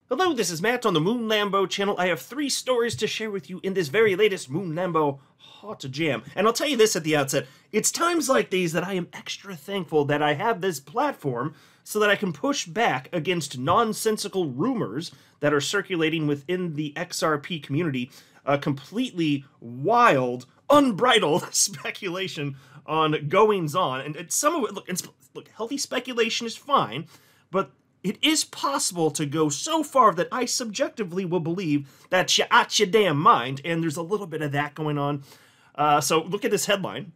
Hello, this is Matt on the Moon Lambo channel. I have 3 stories to share with you in this very latest Moon Lambo Hot Jam. And I'll tell you this at the outset, it's times like these that I am extra thankful that I have this platform so that I can push back against nonsensical rumors that are circulating within the XRP community. Completely wild, unbridled speculation on goings-on. And some of it, look, healthy speculation is fine, but it is possible to go so far that I subjectively will believe that you're out your damn mind, and there's a little bit of that going on. So look at this headline.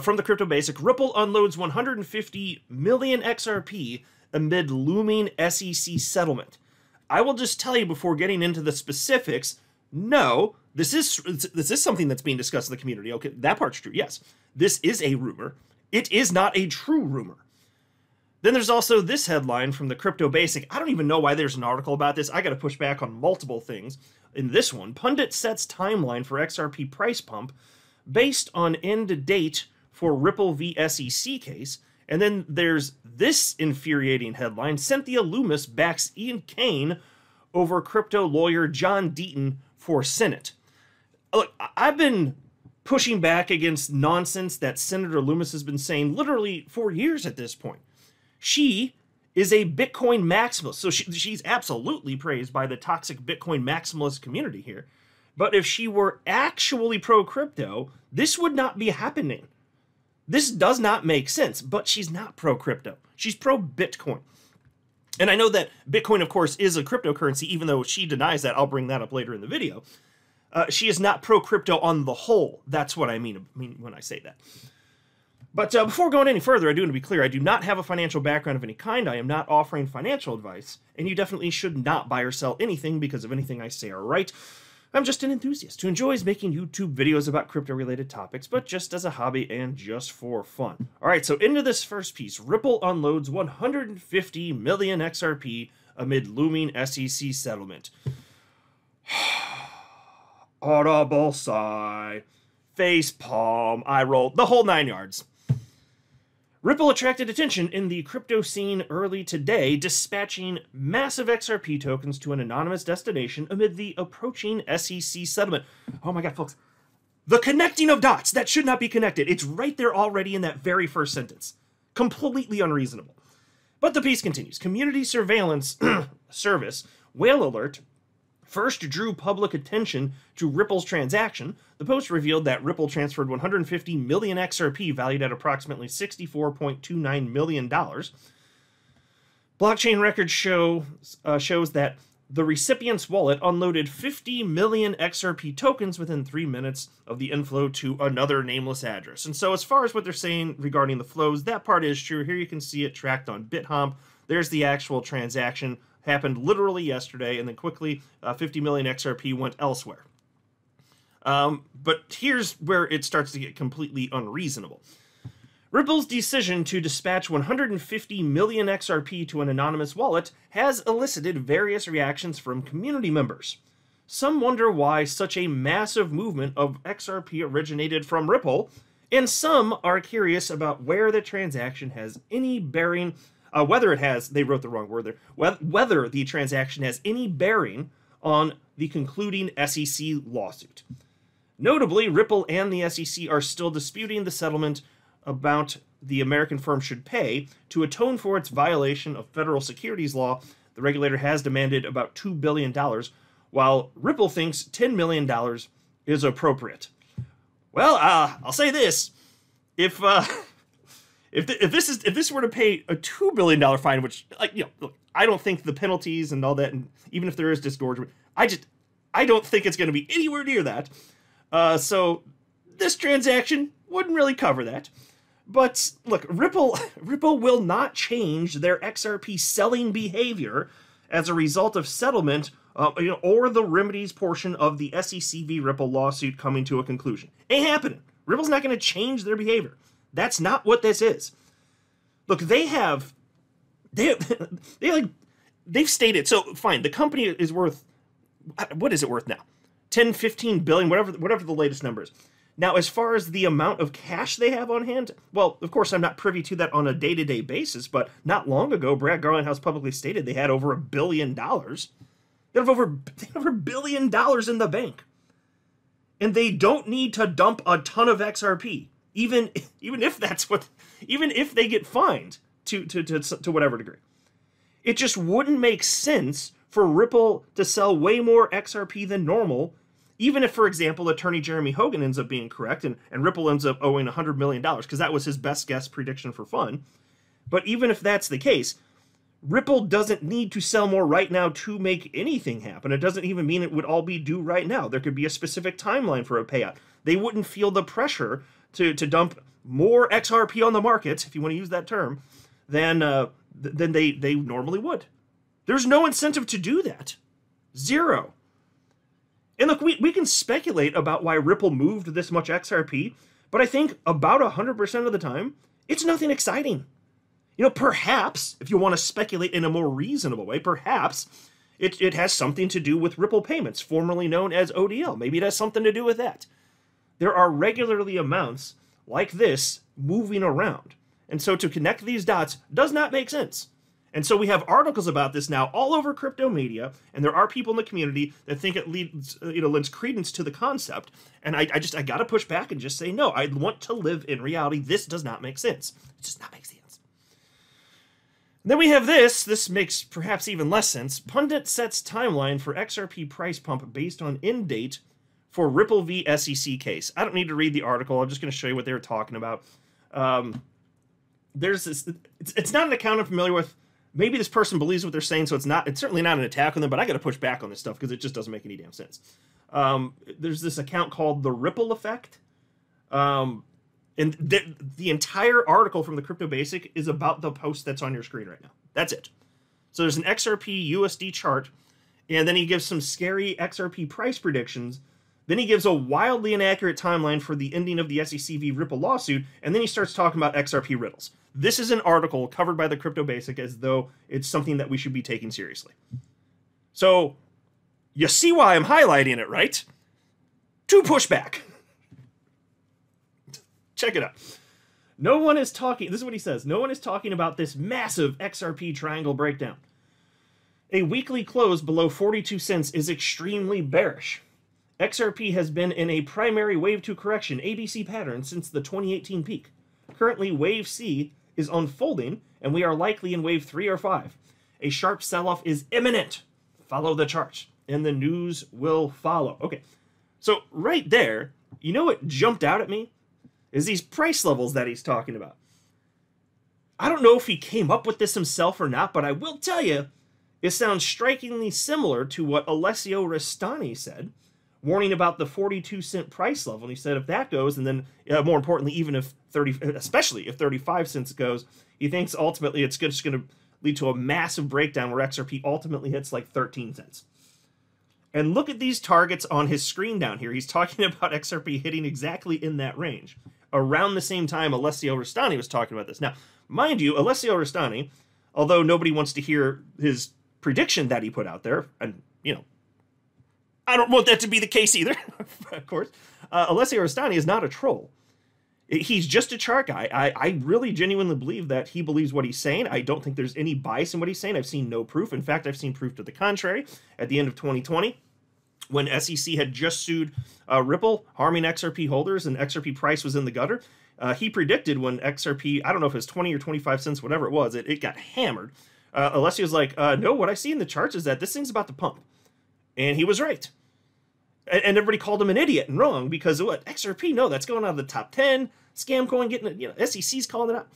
From the Crypto Basic, Ripple unloads 150 million XRP amid looming SEC settlement. I will just tell you before getting into the specifics, no, this is something that's being discussed in the community. Okay, that part's true, yes. This is a rumor. It is not a true rumor. Then there's also this headline from the Crypto Basic. I don't even know why there's an article about this. I got to push back on multiple things. In this one, pundit sets timeline for XRP price pump based on end date for Ripple v SEC case. And then there's this infuriating headline. Cynthia Loomis backs Ian Kane over crypto lawyer John Deaton for Senate. Look, I've been pushing back against nonsense that Senator Loomis has been saying literally for years at this point. She is a Bitcoin maximalist, so she's absolutely praised by the toxic Bitcoin maximalist community here. But if she were actually pro-crypto, this would not be happening. This does not make sense, but she's not pro-crypto. She's pro-Bitcoin. And I know that Bitcoin, of course, is a cryptocurrency, even though she denies that. I'll bring that up later in the video. She is not pro-crypto on the whole. That's what I mean when I say that. But before going any further, I do want to be clear, I do not have a financial background of any kind. I am not offering financial advice, and you definitely should not buy or sell anything because of anything I say are right. I'm just an enthusiast who enjoys making YouTube videos about crypto-related topics, but just as a hobby and just for fun. Alright, so into this first piece. Ripple unloads 150 million XRP amid looming SEC settlement. Audible sigh, face palm, eye roll, the whole 9 yards. Ripple attracted attention in the crypto scene early today, dispatching massive XRP tokens to an anonymous destination amid the approaching SEC settlement. Oh my god, folks. The connecting of dots that should not be connected. It's right there already in that very first sentence. Completely unreasonable. But the piece continues. Community surveillance service, Whale Alert, first drew public attention to Ripple's transaction. The post revealed that Ripple transferred 150 million XRP valued at approximately $64.29 million. Blockchain records shows that the recipient's wallet unloaded 50 million XRP tokens within 3 minutes of the inflow to another nameless address. And so as far as what they're saying regarding the flows, that part is true. Here you can see it tracked on BitHump. There's the actual transaction. Happened literally yesterday, and then quickly 50 million XRP went elsewhere. But here's where it starts to get completely unreasonable. Ripple's decision to dispatch 150 million XRP to an anonymous wallet has elicited various reactions from community members. Some wonder why such a massive movement of XRP originated from Ripple, and some are curious about where the transaction has any bearing whether it has, they wrote the wrong word there, whether the transaction has any bearing on the concluding SEC lawsuit. Notably, Ripple and the SEC are still disputing the settlement about the American firm should pay to atone for its violation of federal securities law. The regulator has demanded about $2 billion, while Ripple thinks $10 million is appropriate. Well, I'll say this. If this were to pay a $2 billion fine, which, look, I don't think the penalties and all that, and even if there is disgorgement, I don't think it's going to be anywhere near that. So this transaction wouldn't really cover that. But look, Ripple will not change their XRP selling behavior as a result of settlement, or the remedies portion of the SEC v. Ripple lawsuit coming to a conclusion. Ain't happening. Ripple's not going to change their behavior. That's not what this is. Look, they've stated, so fine, the company is worth, what is it worth now? 10, 15 billion, whatever the latest number is. Now, as far as the amount of cash they have on hand, well, of course, I'm not privy to that on a day-to-day basis, but not long ago, Brad Garlinghouse publicly stated they had over $1 billion. They have over $1 billion in the bank. And they don't need to dump a ton of XRP, even if they get fined to whatever degree. It just wouldn't make sense for Ripple to sell way more XRP than normal, even if, for example, attorney Jeremy Hogan ends up being correct and Ripple ends up owing $100 million, because that was his best guess prediction for fun. But even if that's the case, Ripple doesn't need to sell more right now to make anything happen. It doesn't even mean it would all be due right now. There could be a specific timeline for a payout. They wouldn't feel the pressure to dump more XRP on the market, if you want to use that term, than they normally would. There's no incentive to do that. Zero. And look, we can speculate about why Ripple moved this much XRP, but I think about 100% of the time, it's nothing exciting. You know, perhaps, if you want to speculate in a more reasonable way, perhaps it has something to do with Ripple payments, formerly known as ODL. Maybe it has something to do with that. There are regularly amounts like this moving around. And so to connect these dots does not make sense. And so we have articles about this now all over crypto media, and there are people in the community that think it lends credence to the concept. And I got to push back and just say, no, I want to live in reality. This does not make sense. It does not make sense. And then we have this. This makes perhaps even less sense. Pundit sets timeline for XRP price pump based on end date for Ripple v. SEC case. I don't need to read the article. I'm just going to show you what they were talking about. There's this. It's not an account I'm familiar with. Maybe this person believes what they're saying, so it's certainly not an attack on them, but I got to push back on this stuff because it just doesn't make any damn sense. There's this account called The Ripple Effect. And the entire article from the Crypto Basic is about the post that's on your screen right now. That's it. So there's an XRP USD chart, and then he gives some scary XRP price predictions. Then he gives a wildly inaccurate timeline for the ending of the SEC v. Ripple lawsuit, and then he starts talking about XRP riddles. This is an article covered by the Crypto Basic as though it's something that we should be taking seriously. So, you see why I'm highlighting it, right? To push back. Check it out. No one is talking, this is what he says, no one is talking about this massive XRP triangle breakdown. A weekly close below 42 cents is extremely bearish. XRP has been in a primary wave 2 correction ABC pattern since the 2018 peak. Currently, wave C is unfolding, and we are likely in wave 3 or 5. A sharp sell-off is imminent. Follow the chart, and the news will follow. Okay, so right there, you know what jumped out at me? Is these price levels that he's talking about. I don't know if he came up with this himself or not, but I will tell you, it sounds strikingly similar to what Alessio Restani said, warning about the 42-cent price level. And he said if that goes, and then more importantly, even if especially if 35 cents goes, he thinks ultimately it's just going to lead to a massive breakdown where XRP ultimately hits like 13 cents. And look at these targets on his screen down here. He's talking about XRP hitting exactly in that range. Around the same time Alessio Restani was talking about this. Now, mind you, Alessio Restani, although nobody wants to hear his prediction that he put out there, and, you know, I don't want that to be the case either, of course. Alessio Restani is not a troll. He's just a chart guy. I really genuinely believe that he believes what he's saying. I don't think there's any bias in what he's saying. I've seen no proof. In fact, I've seen proof to the contrary. At the end of 2020, when SEC had just sued Ripple, harming XRP holders, and XRP price was in the gutter, he predicted when XRP, I don't know if it was 20 or 25 cents, whatever it was, it got hammered. Alessio's like, no, what I see in the charts is that this thing's about to pump. And he was right. And everybody called him an idiot and wrong because what? XRP, no, that's going out of the top 10. Scam coin getting it, you know, SEC's calling it out.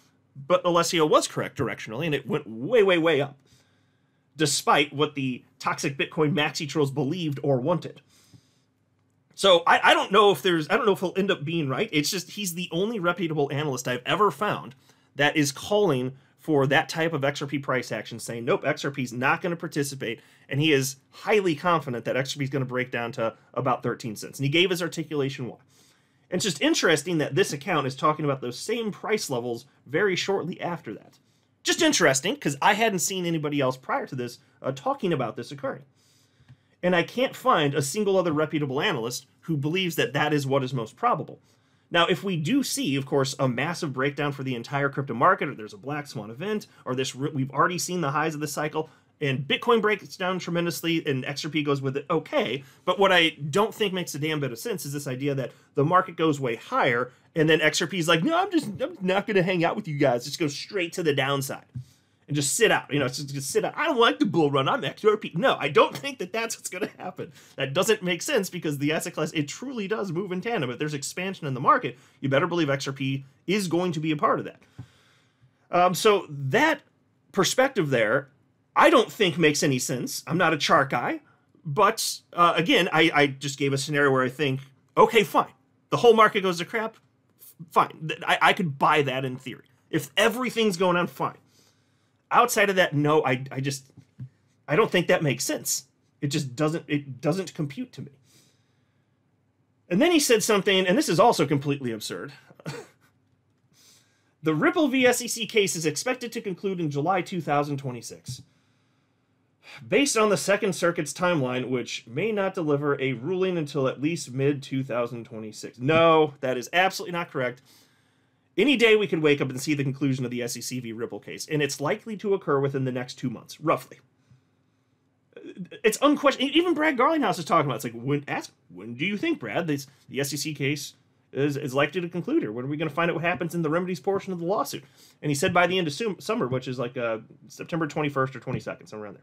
But Alessio was correct directionally, and it went way, way, way up. Despite what the toxic Bitcoin maxi trolls believed or wanted. So I don't know if he'll end up being right. It's just he's the only reputable analyst I've ever found that is calling for that type of XRP price action, saying, nope, XRP is not going to participate, and he is highly confident that XRP is going to break down to about 13 cents. And he gave his articulation why. And it's just interesting that this account is talking about those same price levels very shortly after that. Just interesting, because I hadn't seen anybody else prior to this talking about this occurring. And I can't find a single other reputable analyst who believes that that is what is most probable. Now, if we do see, of course, a massive breakdown for the entire crypto market, or there's a black swan event, or we've already seen the highs of the cycle, and Bitcoin breaks down tremendously and XRP goes with it, okay. But what I don't think makes a damn bit of sense is this idea that the market goes way higher and then XRP is like, no, I'm not going to hang out with you guys. Just go straight to the downside and just sit out. Just sit out. I don't like the bull run. I'm XRP. No, I don't think that that's what's going to happen. That doesn't make sense because the asset class, it truly does move in tandem. If there's expansion in the market, you better believe XRP is going to be a part of that. So that perspective there, I don't think makes any sense. I'm not a chart guy, but again, I just gave a scenario where I think, okay, fine. The whole market goes to crap, fine. I could buy that in theory. If everything's going on, fine. Outside of that, no, I don't think that makes sense. It just doesn't compute to me. And then he said something, and this is also completely absurd. The Ripple v. SEC case is expected to conclude in July 2026. Based on the Second Circuit's timeline, which may not deliver a ruling until at least mid-2026. No, that is absolutely not correct. Any day we could wake up and see the conclusion of the SEC v. Ripple case, and it's likely to occur within the next 2 months, roughly. It's unquestioned. Even Brad Garlinghouse is talking about it. It's like, when do you think, Brad, the SEC case is likely to conclude, or when are we going to find out what happens in the remedies portion of the lawsuit? And he said by the end of summer, which is like September 21st or 22nd, somewhere around there.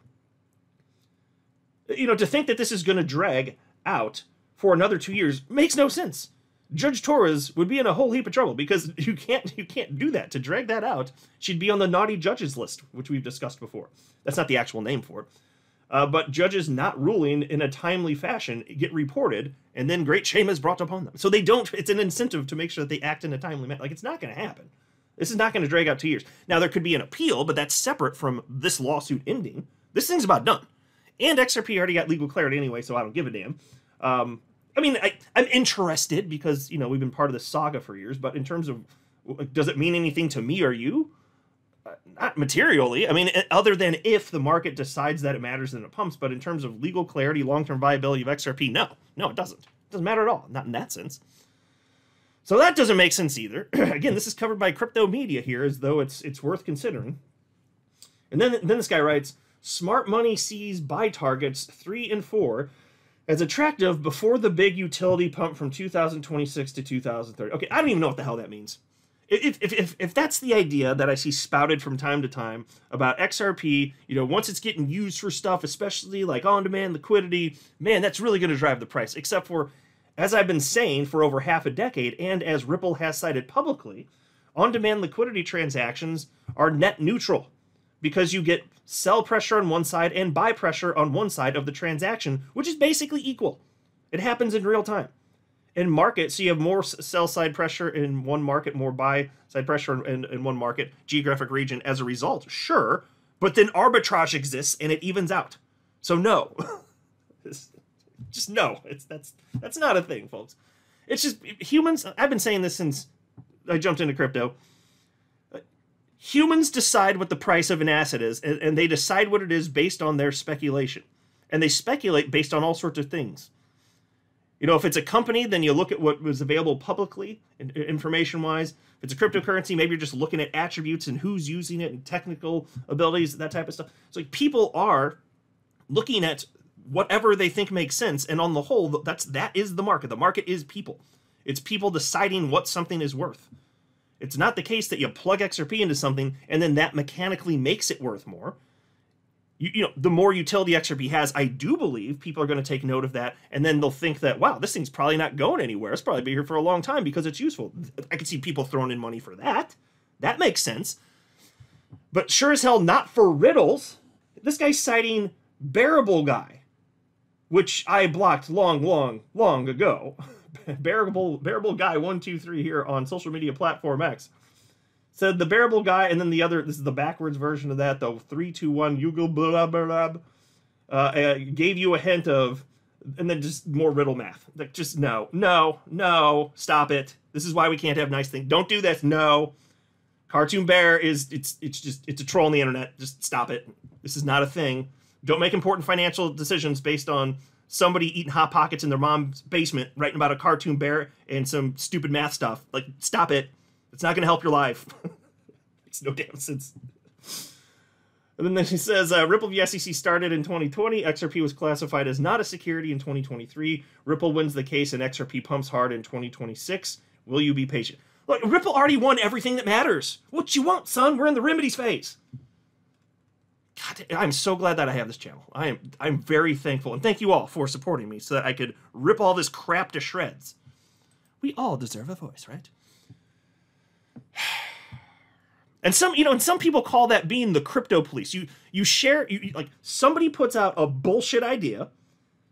To think that this is going to drag out for another 2 years makes no sense. Judge Torres would be in a whole heap of trouble because you can't do that. To drag that out, she'd be on the naughty judges list, which we've discussed before. That's not the actual name for it. But judges not ruling in a timely fashion get reported, and then great shame is brought upon them. So they don't. It's an incentive to make sure that they act in a timely manner. Like, it's not going to happen. This is not going to drag out 2 years. Now, there could be an appeal, but that's separate from this lawsuit ending. This thing's about done. And XRP already got legal clarity anyway, so I don't give a damn. I'm interested because, we've been part of this saga for years, but in terms of, does it mean anything to me or you? Not materially. Other than if the market decides that it matters, then it pumps. But in terms of legal clarity, long-term viability of XRP, no, it doesn't. It doesn't matter at all. Not in that sense. So that doesn't make sense either. Again, this is covered by crypto media here, as though it's worth considering. And then this guy writes, smart money sees buy targets 3 and 4 as attractive before the big utility pump from 2026 to 2030. Okay, I don't even know what the hell that means. If that's the idea that I see spouted from time to time about XRP, once it's getting used for stuff, especially like on-demand liquidity, man, that's really going to drive the price. Except for, as I've been saying for over half a decade, and as Ripple has cited publicly, on-demand liquidity transactions are net neutral because you get sell pressure on one side and buy pressure on one side of the transaction, which is basically equal. It happens in real time. In markets, so you have more sell side pressure in one market, more buy side pressure in one market, geographic region as a result, sure, but then arbitrage exists and it evens out. So no, just no, that's not a thing, folks. It's just humans. I've been saying this since I jumped into crypto. Humans decide what the price of an asset is, and they decide what it is based on their speculation. And they speculate based on all sorts of things. If it's a company, then you look at what was available publicly, information-wise. If it's a cryptocurrency, maybe you're just looking at attributes and who's using it and technical abilities, that type of stuff. So people are looking at whatever they think makes sense, and on the whole, that is the market. The market is people. It's people deciding what something is worth. It's not the case that you plug XRP into something and then that mechanically makes it worth more. The more utility XRP has, I do believe people are going to take note of that, and then they'll think that, wow, this thing's probably not going anywhere. It's probably been here for a long time because it's useful. I can see people throwing in money for that. That makes sense. But sure as hell not for riddles. This guy's citing Bearable Guy, which I blocked long ago. Bearable Guy 123 here on social media platform X said the Bearable Guy, and then the other, this is the backwards version of that, though, 321 Yugal blah blah blah, gave you a hint of, and then just more riddle math. Like, just no, stop it. This is why we can't have nice things. Don't do this. No. Cartoon Bear it's a troll on the internet. Just stop it. This is not a thing. Don't make important financial decisions based on somebody eating Hot Pockets in their mom's basement, writing about a cartoon bear and some stupid math stuff. Like, stop it. It's not going to help your life. Makes no damn sense. And then he says, Ripple v. SEC started in 2020. XRP was classified as not a security in 2023. Ripple wins the case and XRP pumps hard in 2026. Will you be patient? Look, Ripple already won everything that matters. What you want, son? We're in the remedies phase. God, I'm so glad that I have this channel. I'm very thankful. And thank you all for supporting me so that I could rip all this crap to shreds. We all deserve a voice, right? And some people call that being the crypto police. You share, like, somebody puts out a bullshit idea,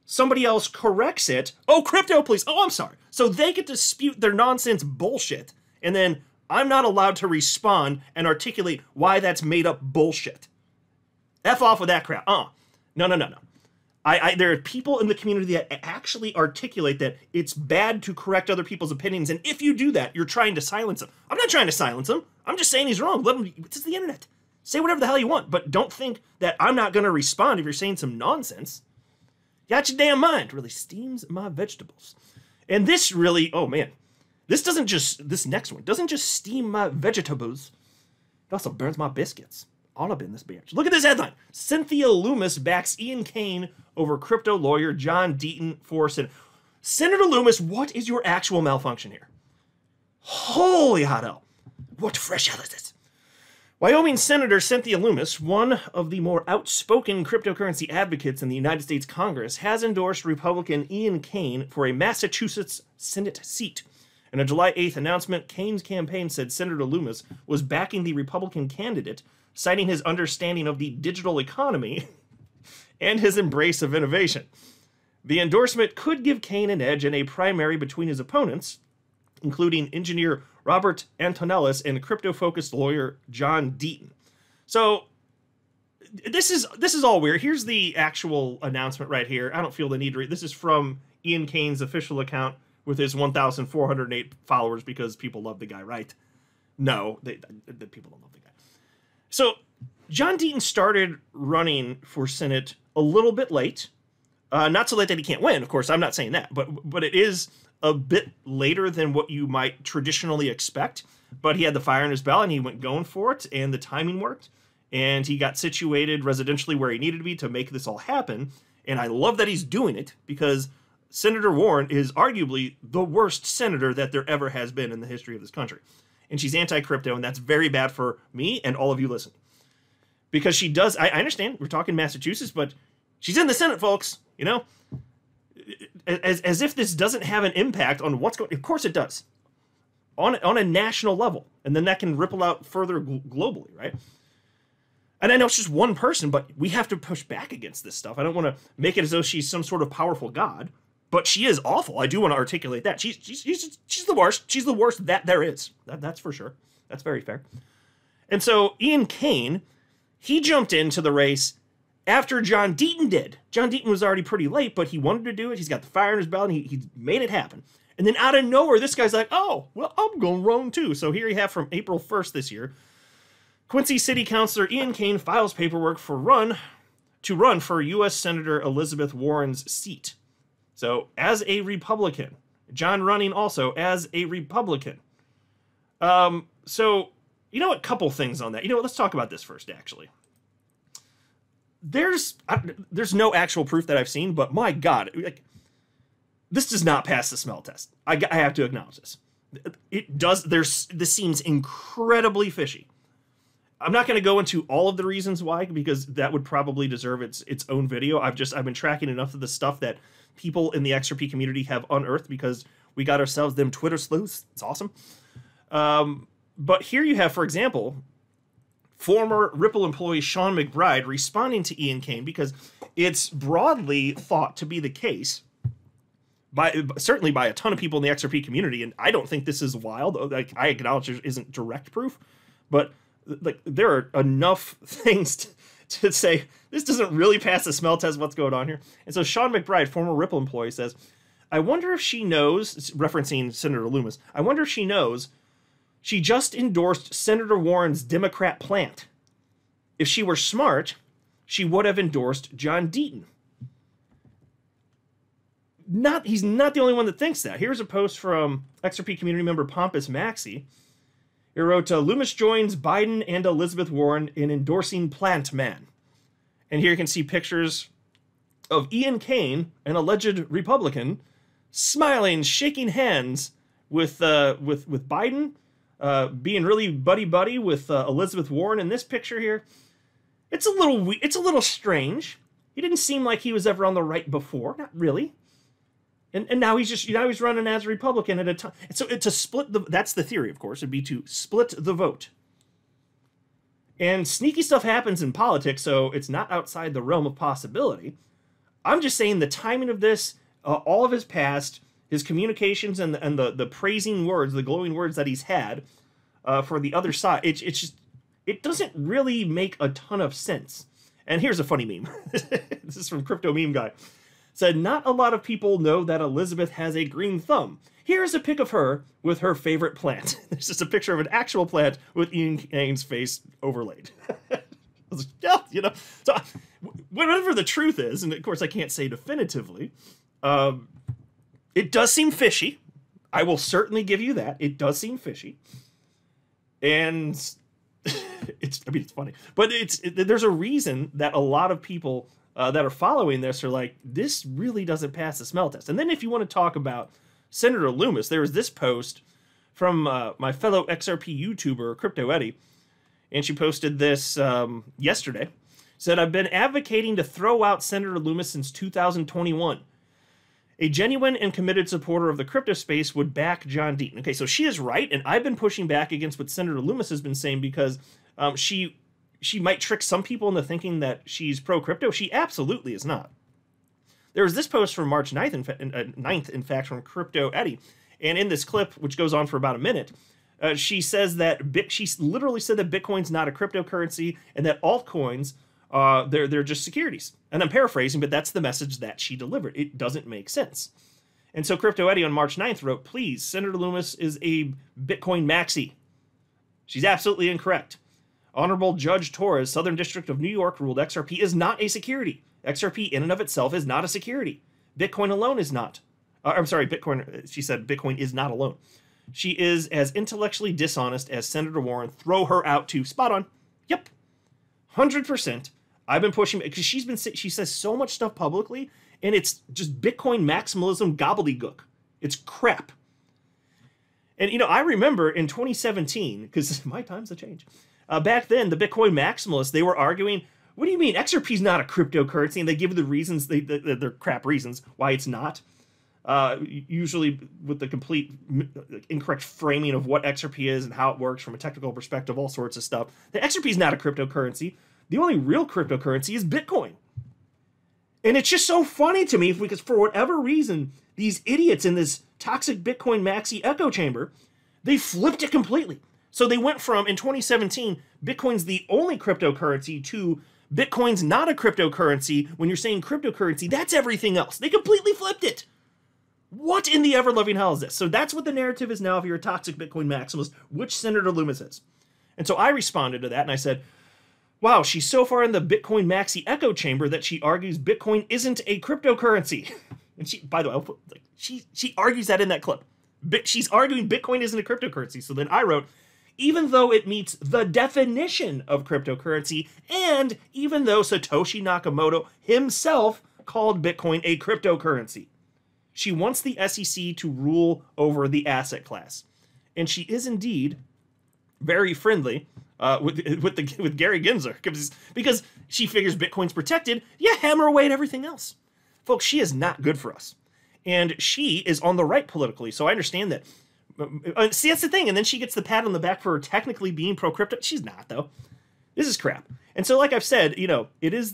somebody else corrects it. Oh, crypto police. Oh, I'm sorry. So they get to dispute their nonsense bullshit, and then I'm not allowed to respond and articulate why that's made up bullshit. F off with that crap. No. There are people in the community that actually articulate that it's bad to correct other people's opinions, and if you do that, you're trying to silence them. I'm not trying to silence him. I'm just saying he's wrong. Let him. It's the internet. Say whatever the hell you want, but don't think that I'm not going to respond if you're saying some nonsense. Got your damn mind. Really steams my vegetables. And this really, oh man, this next one doesn't just steam my vegetables. It also burns my biscuits. All up in this bitch. Look at this headline. Cynthia Loomis backs Ian Cain over crypto lawyer John Deaton for Senate. Senator Loomis, what is your actual malfunction here? Holy hot hell. What fresh hell is this? Wyoming Senator Cynthia Loomis, one of the more outspoken cryptocurrency advocates in the United States Congress, has endorsed Republican Ian Cain for a Massachusetts Senate seat. In a July 8th announcement, Cain's campaign said Senator Loomis was backing the Republican candidate, citing his understanding of the digital economy and his embrace of innovation. The endorsement could give Cain an edge in a primary between his opponents, including engineer Robert Antonellis and crypto-focused lawyer John Deaton. So this is all weird. Here's the actual announcement right here. I don't feel the need to read. This is from Ian Cain's official account with his 1,408 followers because people love the guy, right? No, the people don't love the guy. So John Deaton started running for Senate a little bit late. Not so late that he can't win, of course. I'm not saying that, but it is a bit later than what you might traditionally expect. But he had the fire in his belly, and he went going for it, and the timing worked. And he got situated residentially where he needed to be to make this all happen. And I love that he's doing it because Senator Warren is arguably the worst senator that there ever has been in the history of this country. And she's anti-crypto, and that's very bad for me and all of you listening. Because she does, I understand, we're talking Massachusetts, but she's in the Senate, folks, you know? As if this doesn't have an impact on what's going on. Of course it does. On a national level. And then that can ripple out further globally, right? And I know it's just one person, but we have to push back against this stuff. I don't want to make it as though she's some sort of powerful god, but she is awful. I do want to articulate that. She's the worst. She's the worst that there is. That's for sure. That's very fair. And so Ian Cain, he jumped into the race after John Deaton did. John Deaton was already pretty late, but he wanted to do it. He's got the fire in his belly, and he made it happen. And then out of nowhere, this guy's like, oh, well, I'm going to run too. So here you have from April 1st this year, Quincy City Councilor Ian Cain files paperwork to run for U.S. Senator Elizabeth Warren's seat. So as a Republican, John running also as a Republican. So, you know what, couple things on that. You know what, let's talk about this first, actually. There's no actual proof that I've seen, but my God, like, this does not pass the smell test. I have to acknowledge this. It does. This seems incredibly fishy. I'm not going to go into all of the reasons why, because that would probably deserve its own video. I've been tracking enough of the stuff that people in the XRP community have unearthed because we got ourselves them Twitter sleuths. It's awesome. But here you have, for example, former Ripple employee Sean McBride responding to Ian Cain because it's broadly thought to be the case, certainly by a ton of people in the XRP community, and I don't think this is wild. Like, I acknowledge there isn't direct proof, but like there are enough things to say this doesn't really pass the smell test. What's going on here? And so Sean McBride, former Ripple employee, says, "I wonder if she knows," referencing Senator Loomis. "I wonder if she knows she just endorsed Senator Warren's Democrat plant. If she were smart, she would have endorsed John Deaton." he's not the only one that thinks that. Here's a post from XRP community member Pompous Maxi. He wrote, Loomis joins Biden and Elizabeth Warren in endorsing Plant Man. And here you can see pictures of Ian Kane, an alleged Republican, smiling, shaking hands with Biden, being really buddy-buddy with Elizabeth Warren in this picture here. It's a little strange. He didn't seem like he was ever on the right before, not really. And now he's running as a Republican at a time. So to split that's the theory, of course, would be to split the vote. And sneaky stuff happens in politics, so it's not outside the realm of possibility. I'm just saying the timing of this, all of his past, his communications, and the praising words, the glowing words that he's had for the other side, it doesn't really make a ton of sense. And here's a funny meme. This is from Crypto Meme Guy. Said, not a lot of people know that Elizabeth has a green thumb. Here's a pic of her with her favorite plant. There's just a picture of an actual plant with Ian Kane's face overlaid. I was like, yeah, you know. So whatever the truth is, and of course I can't say definitively, it does seem fishy. I will certainly give you that. It does seem fishy. And it's funny. But there's a reason that a lot of people that are following this are like, this really doesn't pass the smell test. And then if you want to talk about Senator Loomis, there was this post from my fellow XRP YouTuber, Crypto Eddie, and she posted this yesterday. Said, I've been advocating to throw out Senator Loomis since 2021. A genuine and committed supporter of the crypto space would back John Deaton. Okay, so she is right, and I've been pushing back against what Senator Loomis has been saying because she might trick some people into thinking that she's pro-crypto. She absolutely is not. There was this post from March 9th, in fact, from Crypto Eddie. And in this clip, which goes on for about a minute, she says that she literally said that Bitcoin's not a cryptocurrency and that altcoins, they're just securities. And I'm paraphrasing, but that's the message that she delivered. It doesn't make sense. And so Crypto Eddie on March 9th wrote, please, Senator Loomis is a Bitcoin maxi. She's absolutely incorrect. Honorable Judge Torres, Southern District of New York, ruled XRP is not a security. XRP in and of itself is not a security. Bitcoin alone is not. Bitcoin, she said Bitcoin is not alone. She is as intellectually dishonest as Senator Warren. Throw her out too. Spot on. Yep. 100%. I've been pushing, because she says so much stuff publicly, and it's just Bitcoin maximalism gobbledygook. It's crap. And, you know, I remember in 2017, because my times have changed, back then, the Bitcoin maximalists, they were arguing, what do you mean? XRP is not a cryptocurrency, and they give the reasons, they're crap reasons, why it's not. Usually with the complete incorrect framing of what XRP is and how it works from a technical perspective, all sorts of stuff. The XRP is not a cryptocurrency. The only real cryptocurrency is Bitcoin. And it's just so funny to me because for whatever reason, these idiots in this toxic Bitcoin maxi echo chamber, they flipped it completely. So they went from, in 2017, Bitcoin's the only cryptocurrency to Bitcoin's not a cryptocurrency. When you're saying cryptocurrency, that's everything else. They completely flipped it. What in the ever-loving hell is this? So that's what the narrative is now if you're a toxic Bitcoin maximalist, which Senator Loomis is. And so I responded to that and I said, wow, she's so far in the Bitcoin maxi echo chamber that she argues Bitcoin isn't a cryptocurrency. And she, by the way, she argues that in that clip. She's arguing Bitcoin isn't a cryptocurrency. So then I wrote, even though it meets the definition of cryptocurrency, and even though Satoshi Nakamoto himself called Bitcoin a cryptocurrency. She wants the SEC to rule over the asset class. And she is indeed very friendly with Gary Gensler, because she figures Bitcoin's protected, you hammer away at everything else. Folks, she is not good for us. And she is on the right politically, so I understand that. See, that's the thing, and then she gets the pat on the back for technically being pro-crypto. She's not, though. This is crap. And so, like I've said, you know, it's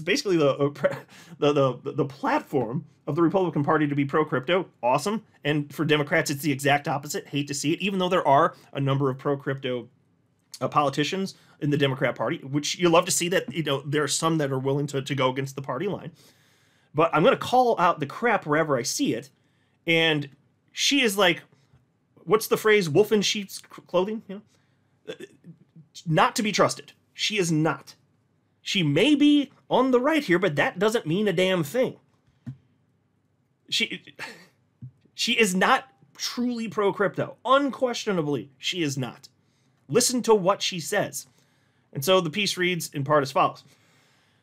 basically the platform of the Republican Party to be pro-crypto. Awesome. And for Democrats, it's the exact opposite. Hate to see it, even though there are a number of pro-crypto politicians in the Democrat Party, which you love to see that, you know, there are some that are willing to go against the party line. But I'm going to call out the crap wherever I see it. And she is like, what's the phrase? Wolf in sheep's clothing? You know? Not to be trusted. She is not. She may be on the right here, but that doesn't mean a damn thing. she is not truly pro-crypto. Unquestionably, she is not. Listen to what she says. And so the piece reads in part as follows.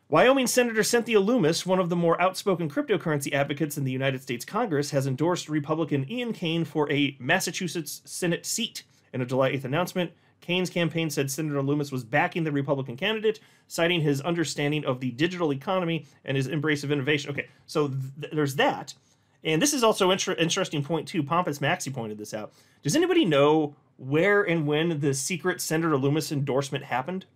Wyoming Senator Cynthia Loomis, one of the more outspoken cryptocurrency advocates in the United States Congress, has endorsed Republican Ian Cain for a Massachusetts Senate seat. In a July 8th announcement, Cain's campaign said Senator Loomis was backing the Republican candidate, citing his understanding of the digital economy and his embrace of innovation. Okay, so there's that. And this is also an interesting point, too. Pompous Maxi pointed this out. Does anybody know where and when the secret Senator Loomis endorsement happened?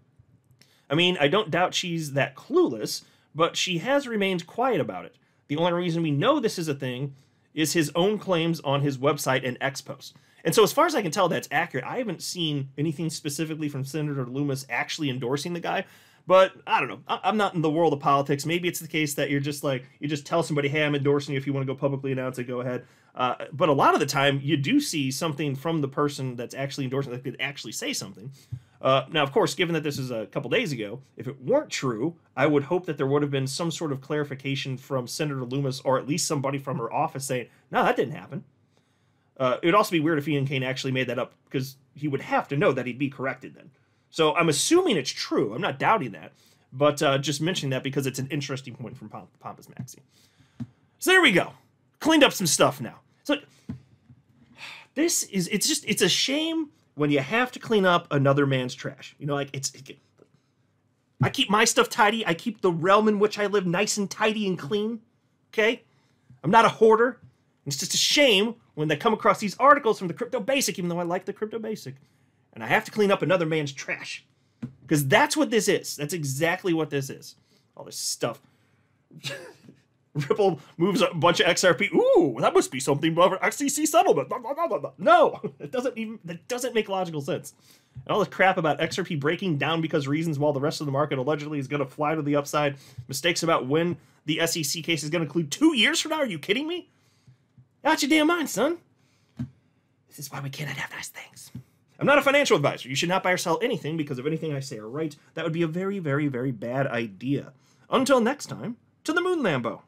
I mean, I don't doubt she's that clueless, but she has remained quiet about it. The only reason we know this is a thing is his own claims on his website and X post. And so as far as I can tell, that's accurate. I haven't seen anything specifically from Senator Loomis actually endorsing the guy, but I don't know. I'm not in the world of politics. Maybe it's the case that you're just like, you just tell somebody, hey, I'm endorsing you. If you want to go publicly announce it, go ahead. But a lot of the time, you do see something from the person that's actually endorsing that could actually say something. Now, of course, given that this is a couple days ago, if it weren't true, I would hope that there would have been some sort of clarification from Senator Loomis or at least somebody from her office saying, no, that didn't happen. It would also be weird if Ian Cain actually made that up because he would have to know that he'd be corrected then. So I'm assuming it's true. I'm not doubting that. But just mentioning that because it's an interesting point from Pompous Maxi. So there we go. Cleaned up some stuff now. So it's a shame when you have to clean up another man's trash. You know, like I keep my stuff tidy. I keep the realm in which I live nice and tidy and clean. Okay? I'm not a hoarder. It's just a shame when they come across these articles from the Crypto Basic, even though I like the Crypto Basic, and I have to clean up another man's trash. Because that's what this is. That's exactly what this is. All this stuff. Ripple moves a bunch of XRP. Ooh, that must be something about XCC settlement. No, that doesn't make logical sense. And all this crap about XRP breaking down because reasons while the rest of the market allegedly is going to fly to the upside. Mistakes about when the SEC case is going to include 2 years from now. Are you kidding me? Out your damn mind, son. This is why we cannot have nice things. I'm not a financial advisor. You should not buy or sell anything because if anything I say are right, that would be a very, very, very bad idea. Until next time, to the Moon Lambo.